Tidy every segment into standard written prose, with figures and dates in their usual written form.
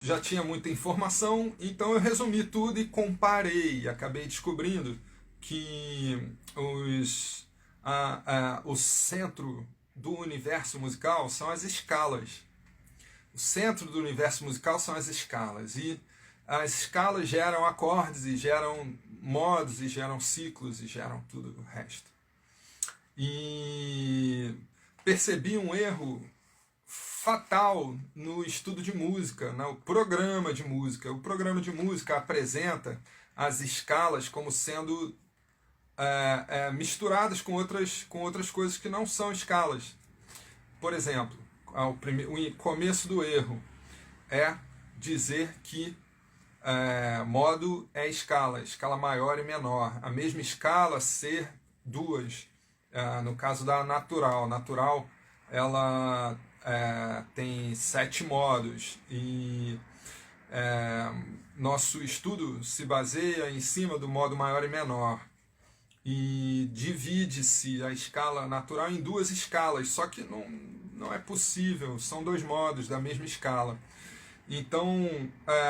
já tinha muita informação, então eu resumi tudo e comparei. Acabei descobrindo que o centro do universo musical são as escalas. O centro do universo musical são as escalas. E as escalas geram acordes, e geram modos, e geram ciclos, e geram tudo o resto. E percebi um erro fatal no estudo de música, no programa de música. O programa de música apresenta as escalas como sendo misturadas com outras coisas que não são escalas. Por exemplo, o começo do erro é dizer que modo é escala maior e menor. A mesma escala ser duas. No caso da natural. Natural, ela tem 7 modos e nosso estudo se baseia em cima do modo maior e menor. E divide-se a escala natural em 2 escalas, só que não é possível, são 2 modos da mesma escala. Então,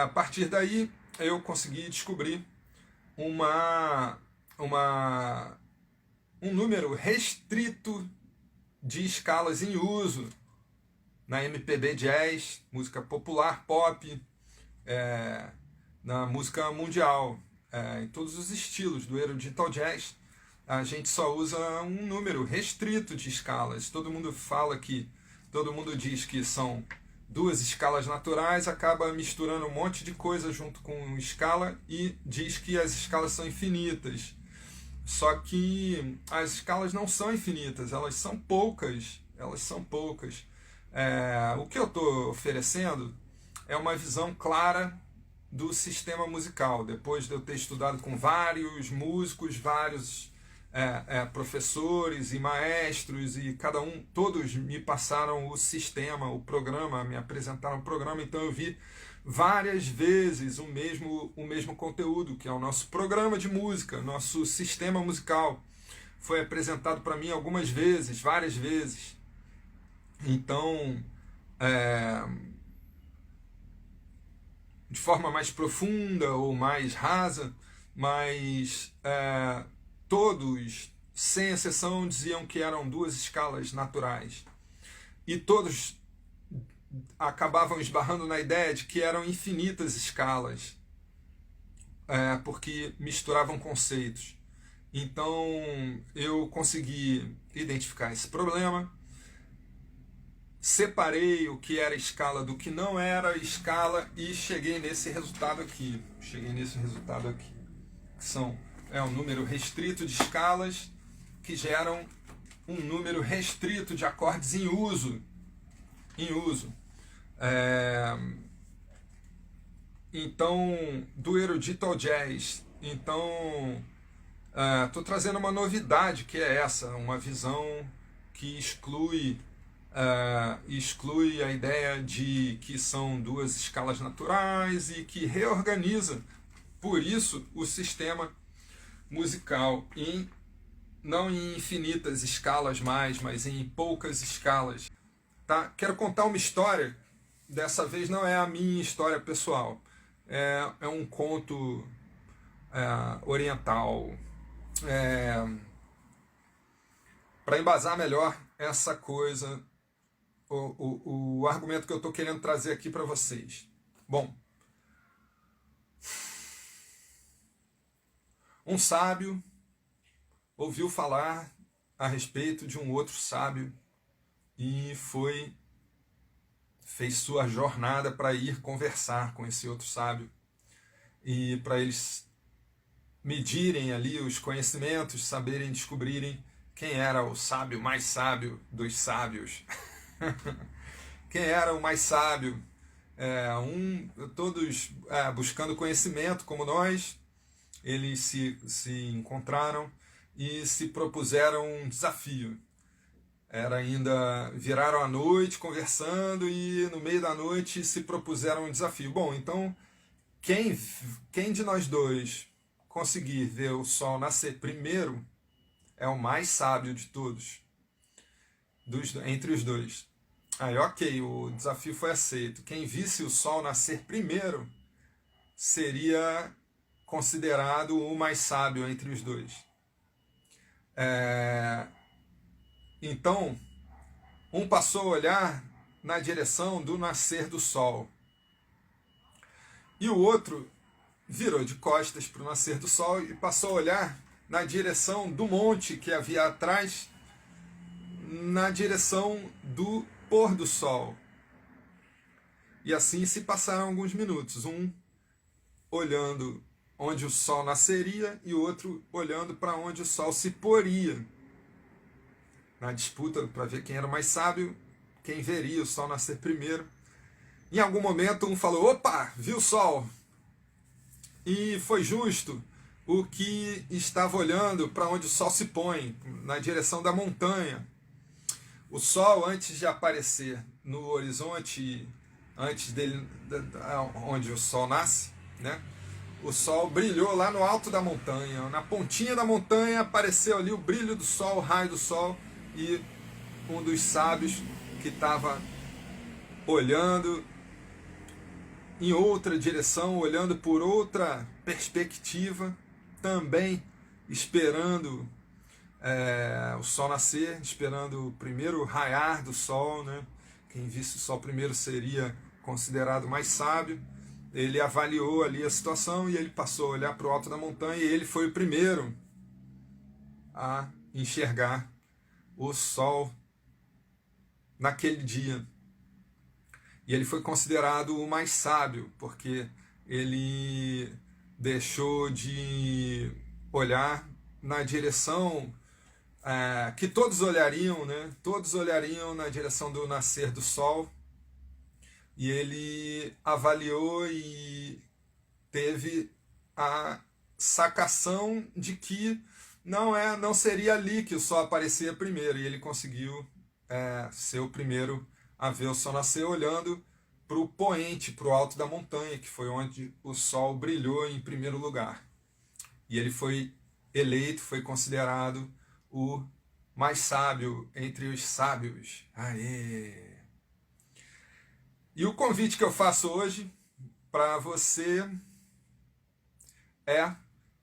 a partir daí, eu consegui descobrir um número restrito de escalas em uso na MPB jazz, música popular, pop, na música mundial, em todos os estilos do erudito ao jazz. A gente só usa um número restrito de escalas. Todo mundo diz que são 2 escalas naturais, acaba misturando um monte de coisa junto com escala e diz que as escalas são infinitas. Só que as escalas não são infinitas, elas são poucas. O que eu estou oferecendo é uma visão clara do sistema musical, depois de eu ter estudado com vários músicos, vários professores e maestros, e todos me passaram o sistema, o programa, me apresentaram o programa, então eu vi várias vezes o mesmo conteúdo, que é o nosso programa de música, nosso sistema musical. Foi apresentado para mim algumas vezes, várias vezes. Então, de forma mais profunda ou mais rasa, mas todos, sem exceção, diziam que eram 2 escalas naturais. E todos acabavam esbarrando na ideia de que eram infinitas escalas, porque misturavam conceitos. Então eu consegui identificar esse problema, separei o que era escala do que não era escala e cheguei nesse resultado aqui. Que é um número restrito de escalas que geram um número restrito de acordes em uso. Então, do erudito ao jazz. Então, estou trazendo uma novidade, que é essa, uma visão que exclui a ideia de que são 2 escalas naturais e que reorganiza, por isso, o sistema musical não em infinitas escalas mais, mas em poucas escalas. Tá? Quero contar uma história, dessa vez não é a minha história pessoal, é um conto oriental, para embasar melhor essa coisa, o argumento que eu estou querendo trazer aqui para vocês. Bom, um sábio ouviu falar a respeito de um outro sábio e fez sua jornada para ir conversar com esse outro sábio e para eles medirem ali os conhecimentos, descobrirem quem era o sábio mais sábio dos sábios. Quem era o mais sábio? Todos buscando conhecimento como nós, eles se encontraram e se propuseram um desafio. Viraram a noite conversando e no meio da noite se propuseram um desafio. Bom, então quem de nós dois conseguir ver o sol nascer primeiro é o mais sábio de todos, entre os dois. Aí, ok, o desafio foi aceito. Quem visse o sol nascer primeiro seria considerado o mais sábio entre os dois. Então, um passou a olhar na direção do nascer do sol. E o outro virou de costas para o nascer do sol e passou a olhar na direção do monte que havia atrás, na direção do pôr do sol. E assim se passaram alguns minutos, um olhando onde o sol nasceria e o outro olhando para onde o sol se poria. Na disputa para ver quem era o mais sábio, quem veria o sol nascer primeiro. Em algum momento um falou, opa, viu o sol? E foi justo o que estava olhando para onde o sol se põe, na direção da montanha. O sol, antes de aparecer no horizonte, antes dele, onde o sol nasce, né? O sol brilhou lá no alto da montanha. Na pontinha da montanha apareceu ali o brilho do sol, o raio do sol, e um dos sábios que estava olhando em outra direção, olhando por outra perspectiva, também esperando o sol nascer, esperando o primeiro raiar do sol, né? Quem visse o sol primeiro seria considerado mais sábio. Ele avaliou ali a situação e ele passou a olhar para o alto da montanha e ele foi o primeiro a enxergar o sol naquele dia. E ele foi considerado o mais sábio, porque ele deixou de olhar na direção que todos olhariam, né? Todos olhariam na direção do nascer do sol. E ele avaliou e teve a sacação de que não seria ali que o sol aparecia primeiro. E ele conseguiu ser o primeiro a ver o sol nascer olhando para o poente, para o alto da montanha, que foi onde o sol brilhou em primeiro lugar. E ele foi eleito, foi considerado o mais sábio entre os sábios. Aê! E o convite que eu faço hoje para você é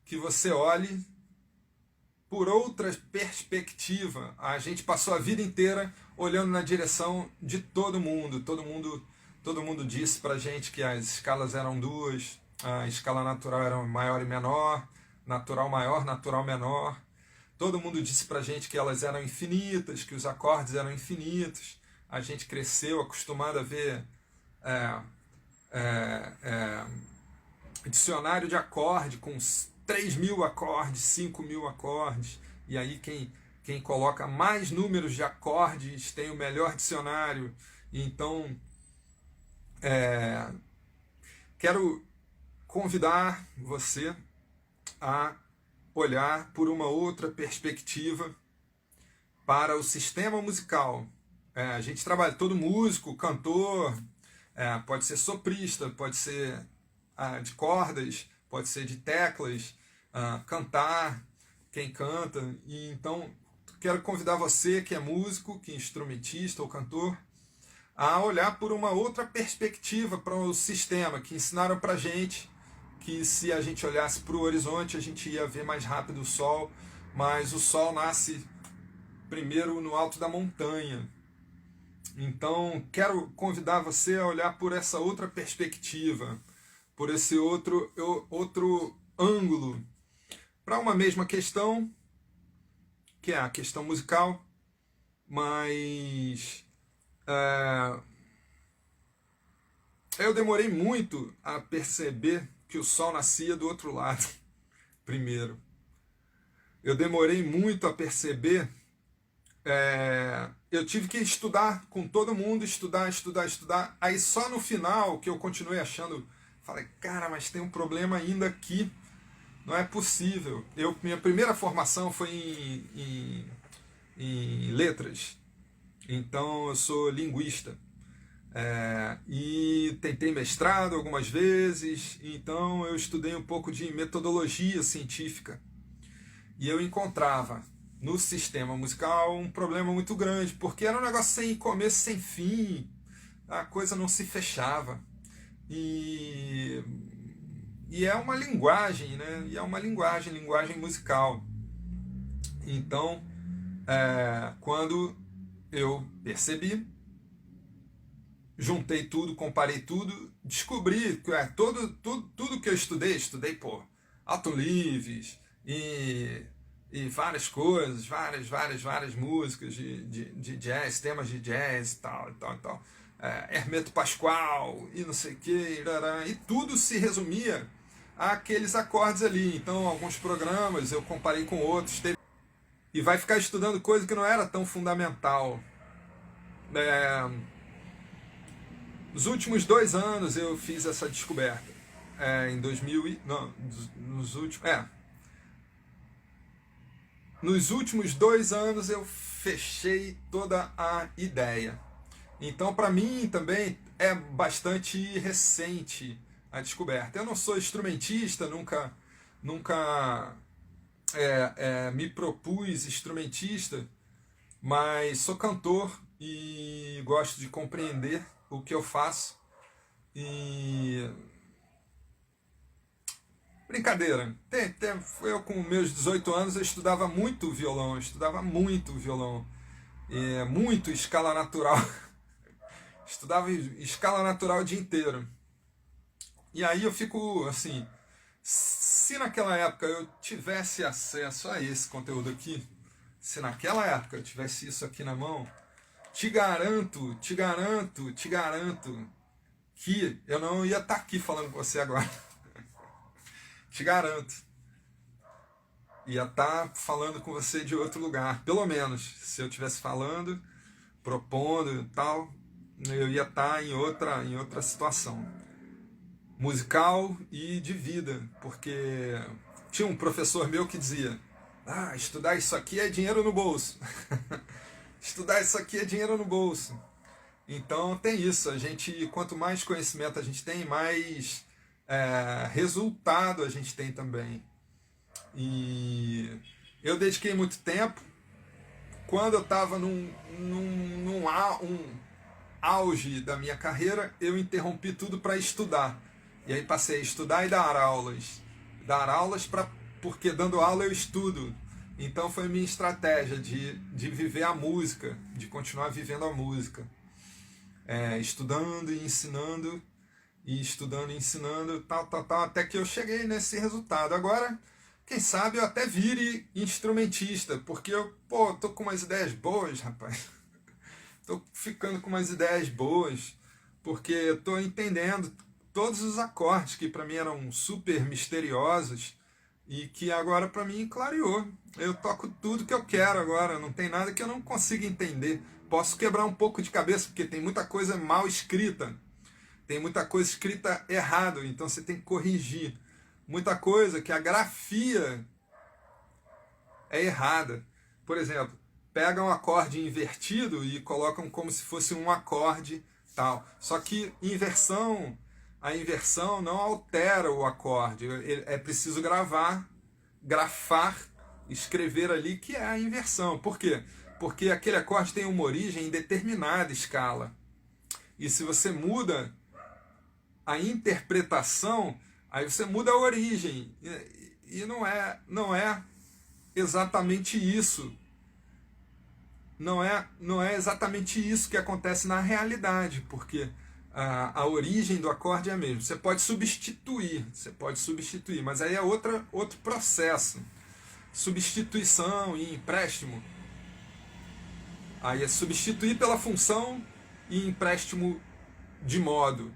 que você olhe por outra perspectiva. A gente passou a vida inteira olhando na direção de todo mundo. Todo mundo disse pra gente que as escalas eram duas, a escala natural era maior e menor, natural maior, natural menor. Todo mundo disse pra gente que elas eram infinitas, que os acordes eram infinitos. A gente cresceu acostumado a ver dicionário de acorde com 3.000 acordes, 5.000 acordes, e aí quem coloca mais números de acordes tem o melhor dicionário. Então, quero convidar você a olhar por uma outra perspectiva para o sistema musical. A gente trabalha, todo músico, cantor, pode ser soprista, pode ser de cordas, pode ser de teclas, cantar, quem canta. E então quero convidar você que é músico, que é instrumentista ou cantor, a olhar por uma outra perspectiva para o sistema, que ensinaram para a gente que se a gente olhasse para o horizonte a gente ia ver mais rápido o sol, mas o sol nasce primeiro no alto da montanha. Então quero convidar você a olhar por essa outra perspectiva, por esse outro ângulo, para uma mesma questão, que é a questão musical, mas eu demorei muito a perceber que o sol nascia do outro lado, primeiro. Eu demorei muito a perceber, eu tive que estudar com todo mundo, estudar, aí só no final que eu continuei achando, falei, cara, mas tem um problema ainda aqui, não é possível. Minha primeira formação foi em letras, então eu sou linguista, e tentei mestrado algumas vezes, então eu estudei um pouco de metodologia científica, e eu encontrava no sistema musical um problema muito grande, porque era um negócio sem começo, sem fim, a coisa não se fechava. E, e é uma linguagem, né? E é uma linguagem musical. Então, quando eu percebi, juntei tudo, comparei tudo, descobri que tudo que eu estudei, pô, Alto Lives e várias coisas, várias músicas de jazz, temas de jazz e tal, e tal. Hermeto Pascoal e não sei o que, e tudo se resumia àqueles acordes ali. Então, alguns programas eu comparei com outros, e vai ficar estudando coisa que não era tão fundamental. Nos últimos 2 anos eu fiz essa descoberta. Em 2000 e, não, nos últimos 2 anos eu fechei toda a ideia. Então, para mim também é bastante recente a descoberta. Eu não sou instrumentista, nunca me propus instrumentista, mas sou cantor e gosto de compreender o que eu faço. E brincadeira. Eu com meus 18 anos eu estudava muito violão, muito escala natural. Estudava escala natural o dia inteiro. E aí eu fico assim, se naquela época eu tivesse acesso a esse conteúdo aqui, se naquela época eu tivesse isso aqui na mão, te garanto que eu não ia estar aqui falando com você agora. Te garanto. Ia estar falando com você de outro lugar. Pelo menos, se eu estivesse falando, propondo e tal, eu ia estar em outra situação. Musical e de vida. Porque tinha um professor meu que dizia: estudar isso aqui é dinheiro no bolso. Estudar isso aqui é dinheiro no bolso. Então tem isso. Quanto mais conhecimento a gente tem, mais resultado a gente tem também. E eu dediquei muito tempo. Quando eu estava num auge da minha carreira, eu interrompi tudo para estudar. E aí passei a estudar e dar aulas. Porque dando aula eu estudo. Então foi minha estratégia de viver a música, de continuar vivendo a música. Estudando e ensinando, tal, até que eu cheguei nesse resultado. Agora, quem sabe eu até vire instrumentista, porque eu tô com umas ideias boas, rapaz. Tô ficando com umas ideias boas, porque eu tô entendendo todos os acordes que para mim eram super misteriosos e que agora para mim clareou. Eu toco tudo que eu quero agora, não tem nada que eu não consiga entender. Posso quebrar um pouco de cabeça, porque tem muita coisa mal escrita. Tem muita coisa escrita errado, então você tem que corrigir. Muita coisa que a grafia é errada. Por exemplo, pegam um acorde invertido e colocam como se fosse um acorde tal. Só que a inversão não altera o acorde. É preciso grafar, escrever ali que é a inversão. Por quê? Porque aquele acorde tem uma origem em determinada escala. E se você muda a interpretação, aí você muda a origem. E não é exatamente isso. Não é exatamente isso que acontece na realidade, porque a origem do acorde é a mesma. Você pode substituir, mas aí é outro processo. Substituição e empréstimo. Aí é substituir pela função e empréstimo de modo.